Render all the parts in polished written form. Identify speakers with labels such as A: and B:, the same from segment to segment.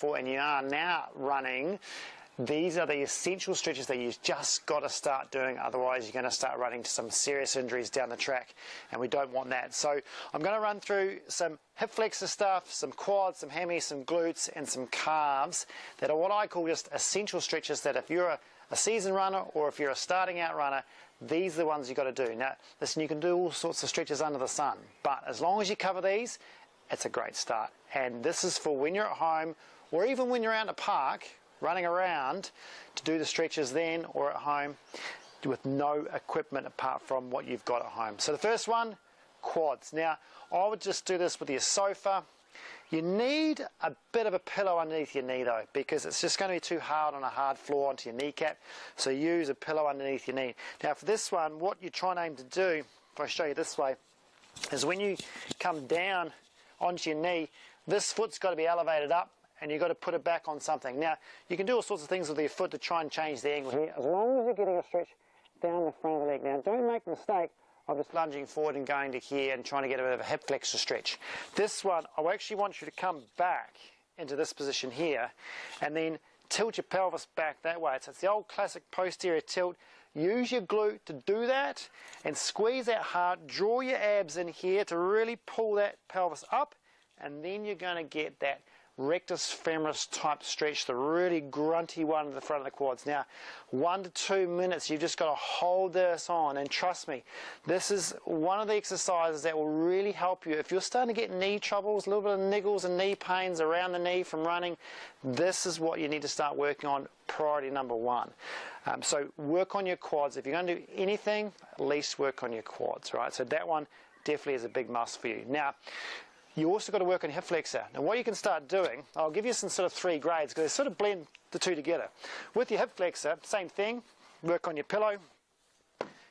A: for and you are now running, these are the essential stretches that you've just got to start doing, otherwise you're going to start running to some serious injuries down the track, and we don't want that. So I'm going to run through some hip flexor stuff, some quads, some hammies, some glutes and some calves that are what I call just essential stretches that if you're a seasoned runner or if you're a starting out runner, these are the ones you've got to do. Now listen, you can do all sorts of stretches under the sun, but as long as you cover these, it's a great start. And this is for when you're at home or even when you're out in the park running around to do the stretches then or at home with no equipment apart from what you've got at home. So the first one, quads. Now I would just do this with your sofa. You need a bit of a pillow underneath your knee though, because it's just going to be too hard on a hard floor onto your kneecap, so use a pillow underneath your knee. Now for this one, what you're trying to aim to do, if I show you this way, is when you come down onto your knee, this foot's got to be elevated up and you've got to put it back on something. Now, you can do all sorts of things with your foot to try and change the angle here, as long as you're getting a stretch down the front of the leg. Now, don't make the mistake of just lunging forward and going to here and trying to get a bit of a hip flexor stretch. This one, I actually want you to come back into this position here and then tilt your pelvis back that way. So it's the old classic posterior tilt. Use your glute to do that and squeeze that hard. Draw your abs in here to really pull that pelvis up, and then you're going to get that rectus femoris type stretch, the really grunty one at the front of the quads. Now 1 to 2 minutes, you've just got to hold this on, and trust me, this is one of the exercises that will really help you. If you're starting to get knee troubles, a little bit of niggles and knee pains around the knee from running, this is what you need to start working on, priority number one. So work on your quads. If you're going to do anything, at least work on your quads, right? So that one definitely is a big must for you. Now you also got to work on hip flexor. Now what you can start doing, I'll give you some sort of 3 grades because they sort of blend the two together. With your hip flexor, same thing, work on your pillow,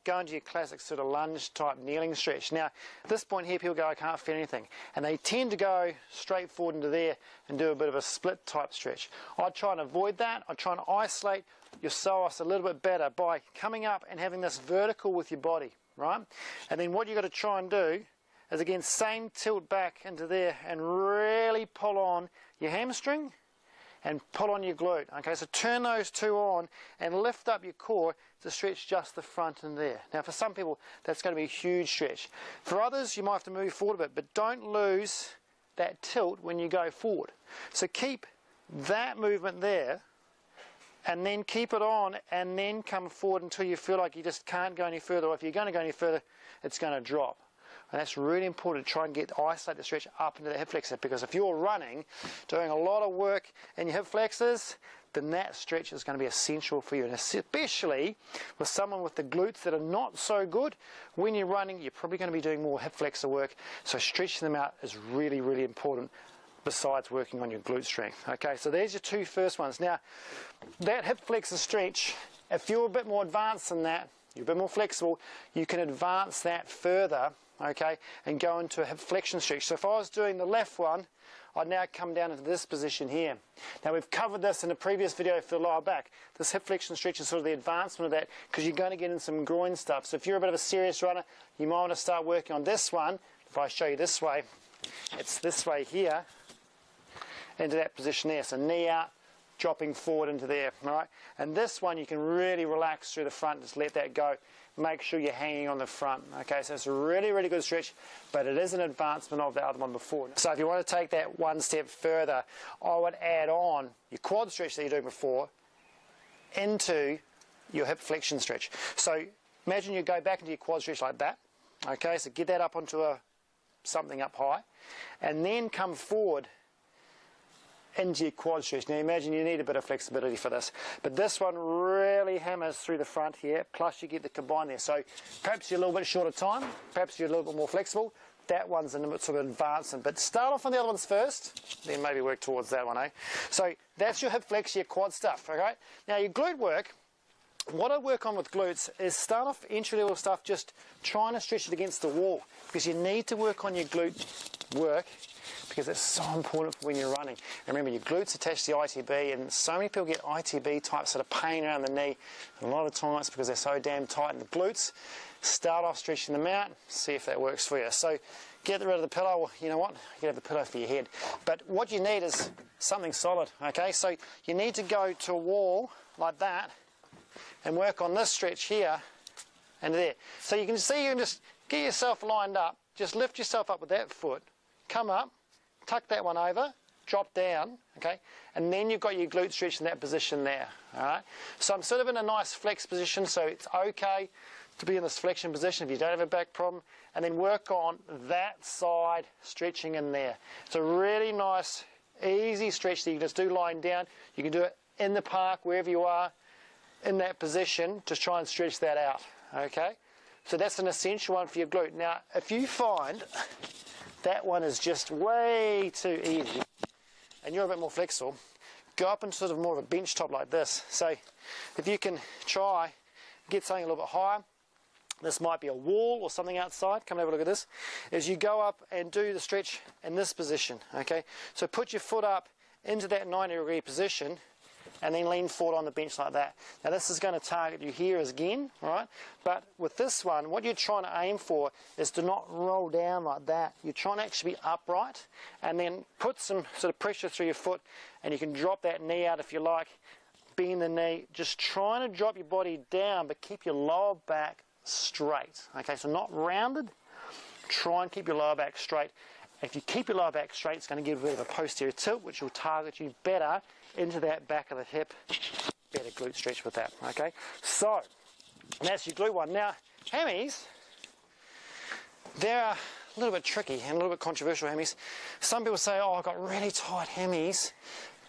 A: go into your classic sort of lunge type kneeling stretch. Now at this point here people go, I can't feel anything, and they tend to go straight forward into there and do a bit of a split type stretch. I try and avoid that. I try and isolate your psoas a little bit better by coming up and having this vertical with your body, right? And then what you've got to try and do is again, same tilt back into there and really pull on your hamstring and pull on your glute. Okay, so turn those two on and lift up your core to stretch just the front and there. Now for some people that's going to be a huge stretch. For others you might have to move forward a bit, but don't lose that tilt when you go forward. So keep that movement there and then keep it on and then come forward until you feel like you just can't go any further, or if you're going to go any further it's going to drop. And that's really important to try and isolate the stretch up into the hip flexor, because if you're running, doing a lot of work in your hip flexors, then that stretch is going to be essential for you. And especially with someone with the glutes that are not so good, when you're running, you're probably going to be doing more hip flexor work. So stretching them out is really, really important, besides working on your glute strength. Okay, so there's your 2 first ones. Now, that hip flexor stretch, if you're a bit more advanced than that, you're a bit more flexible, you can advance that further, okay, and go into a hip flexion stretch. So if I was doing the left one, I'd now come down into this position here. Now we've covered this in a previous video for the lower back. This hip flexion stretch is sort of the advancement of that, because you're going to get in some groin stuff. So if you're a bit of a serious runner, you might want to start working on this one. If I show you this way, it's this way here, into that position there. So knee out, dropping forward into there, all right? And this one you can really relax through the front, just let that go. Make sure you're hanging on the front, okay? So it's a really, really good stretch, but it is an advancement of the other one before. So if you want to take that one step further, I would add on your quad stretch that you're doing before into your hip flexion stretch. So imagine you go back into your quad stretch like that, okay? So get that up onto something up high, and then come forward into your quad stretch. Now imagine you need a bit of flexibility for this, but this one really hammers through the front here, plus you get the combine there. So perhaps you're a little bit shorter time, perhaps you're a little bit more flexible. That one's a little bit sort of advancement, but start off on the other ones first, then maybe work towards that one, eh? So that's your hip flex, your quad stuff, okay? Now your glute work, what I work on with glutes is start off entry level stuff, just trying to stretch it against the wall, because you need to work on your glute work, because it's so important for when you're running. And remember, your glutes attach to the ITB, and so many people get ITB type sort of pain around the knee, and a lot of times because they're so damn tight in the glutes. Start off stretching them out, see if that works for you. So get rid of the pillow, or you know what, you can have the pillow for your head. But what you need is something solid, okay? So you need to go to a wall like that and work on this stretch here and there. So you can see, you can just get yourself lined up, just lift yourself up with that foot, come up, tuck that one over, drop down, okay? And then you've got your glute stretch in that position there, all right? So I'm sort of in a nice flex position, so it's okay to be in this flexion position if you don't have a back problem, and then work on that side stretching in there. It's a really nice, easy stretch that you can just do lying down. You can do it in the park, wherever you are, in that position, just try and stretch that out, okay? So that's an essential one for your glute. Now, if you find that one is just way too easy, and you're a bit more flexible, go up into sort of more of a bench top like this. So if you can try, get something a little bit higher, this might be a wall or something outside, come and have a look at this, is you go up and do the stretch in this position, okay? So put your foot up into that 90-degree position, and then lean forward on the bench like that. Now this is going to target you here again, right? But with this one, what you're trying to aim for is to not roll down like that. You're trying to actually be upright, and then put some sort of pressure through your foot, and you can drop that knee out if you like, bend the knee, just trying to drop your body down, but keep your lower back straight. Okay, so not rounded, try and keep your lower back straight. If you keep your lower back straight, it's going to give a bit of a posterior tilt, which will target you better into that back of the hip, better glute stretch with that, okay? So, that's your glute one. Now, hammies, they're a little bit tricky and a little bit controversial, hammies. Some people say, oh, I've got really tight hammies,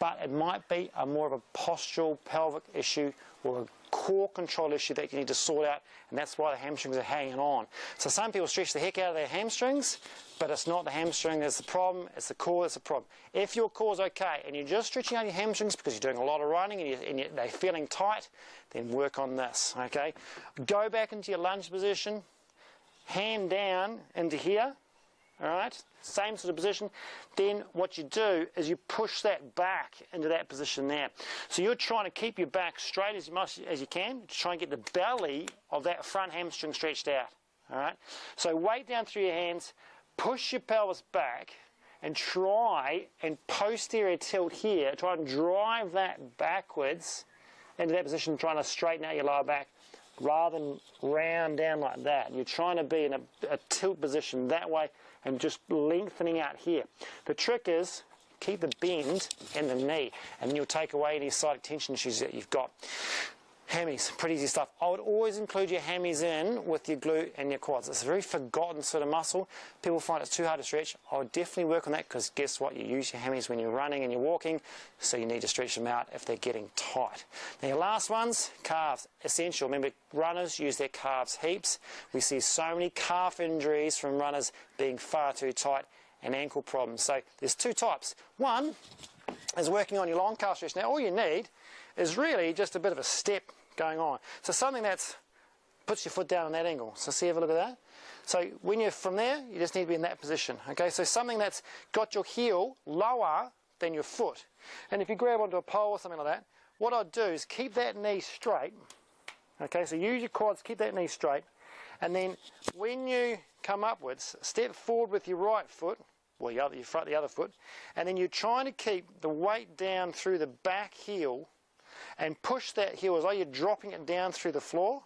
A: but it might be more of a postural pelvic issue or a core control issue that you need to sort out, and that's why the hamstrings are hanging on. So some people stretch the heck out of their hamstrings, but it's not the hamstring that's the problem, it's the core that's the problem. If your core's okay and you're just stretching out your hamstrings because you're doing a lot of running and they're feeling tight, then work on this, okay? Go back into your lunge position, hand down into here, all right? Same sort of position. Then what you do is you push that back into that position there. So you're trying to keep your back straight as much as you can to try and get the belly of that front hamstring stretched out, all right? So weight down through your hands, push your pelvis back, and try and posterior tilt here. Try and drive that backwards into that position, trying to straighten out your lower back rather than round down like that. You're trying to be in a tilt position that way and just lengthening out here. The trick is keep the bend in the knee, and then you'll take away any sciatic tension issues that you've got. Hammies, pretty easy stuff. I would always include your hammies in with your glute and your quads. It's a very forgotten sort of muscle. People find it's too hard to stretch. I would definitely work on that, because guess what? You use your hammies when you're running and you're walking, so you need to stretch them out if they're getting tight. Now your last ones, calves, essential. Remember, runners use their calves heaps. We see so many calf injuries from runners being far too tight, and ankle problems. So there's two types. One is working on your long calf stretch. Now all you need is really just a bit of a step going on. So something that puts your foot down on that angle. So see, have a look at that. So when you're from there, you just need to be in that position. Okay, so something that's got your heel lower than your foot. And if you grab onto a pole or something like that, what I'd do is keep that knee straight. Okay, so use your quads, keep that knee straight. And then when you come upwards, step forward with your right foot, well, your other foot, and then you're trying to keep the weight down through the back heel and push that heel as though you're dropping it down through the floor,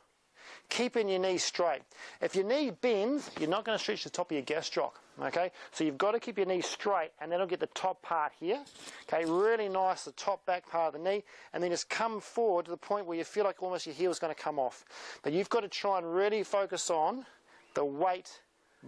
A: keeping your knee straight. If your knee bends, you're not going to stretch the top of your gastroc, okay? So you've got to keep your knee straight, and then it'll get the top part here, okay? Really nice, the top back part of the knee, and then just come forward to the point where you feel like almost your heel is going to come off. But you've got to try and really focus on the weight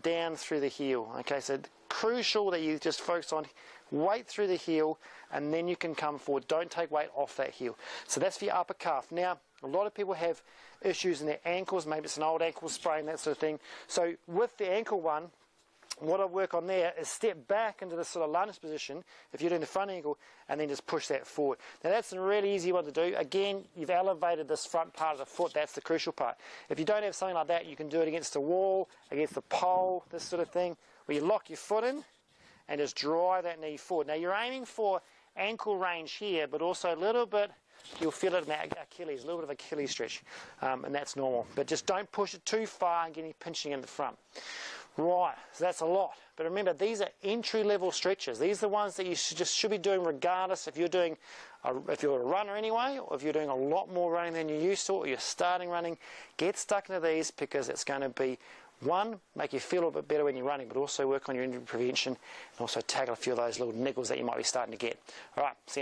A: down through the heel, okay? So crucial that you just focus on weight through the heel, and then you can come forward. Don't take weight off that heel. So that's for your upper calf. Now, a lot of people have issues in their ankles. Maybe it's an old ankle sprain, that sort of thing. So with the ankle one, what I work on there is step back into this sort of lunge position if you're doing the front ankle, and then just push that forward. Now that's a really easy one to do. Again, you've elevated this front part of the foot. That's the crucial part. If you don't have something like that, you can do it against the wall, against the pole, this sort of thing, where you lock your foot in and just drive that knee forward. Now you're aiming for ankle range here, but also a little bit, you'll feel it in that Achilles, a little bit of Achilles stretch, and that's normal. But just don't push it too far and get any pinching in the front. Right, so that's a lot. But remember, these are entry-level stretches. These are the ones that you should be doing regardless if you're if you're a runner anyway, or if you're doing a lot more running than you used to, or you're starting running. Get stuck into these because it's going to be, one, make you feel a little bit better when you're running, but also work on your injury prevention and also tackle a few of those little niggles that you might be starting to get. All right, see you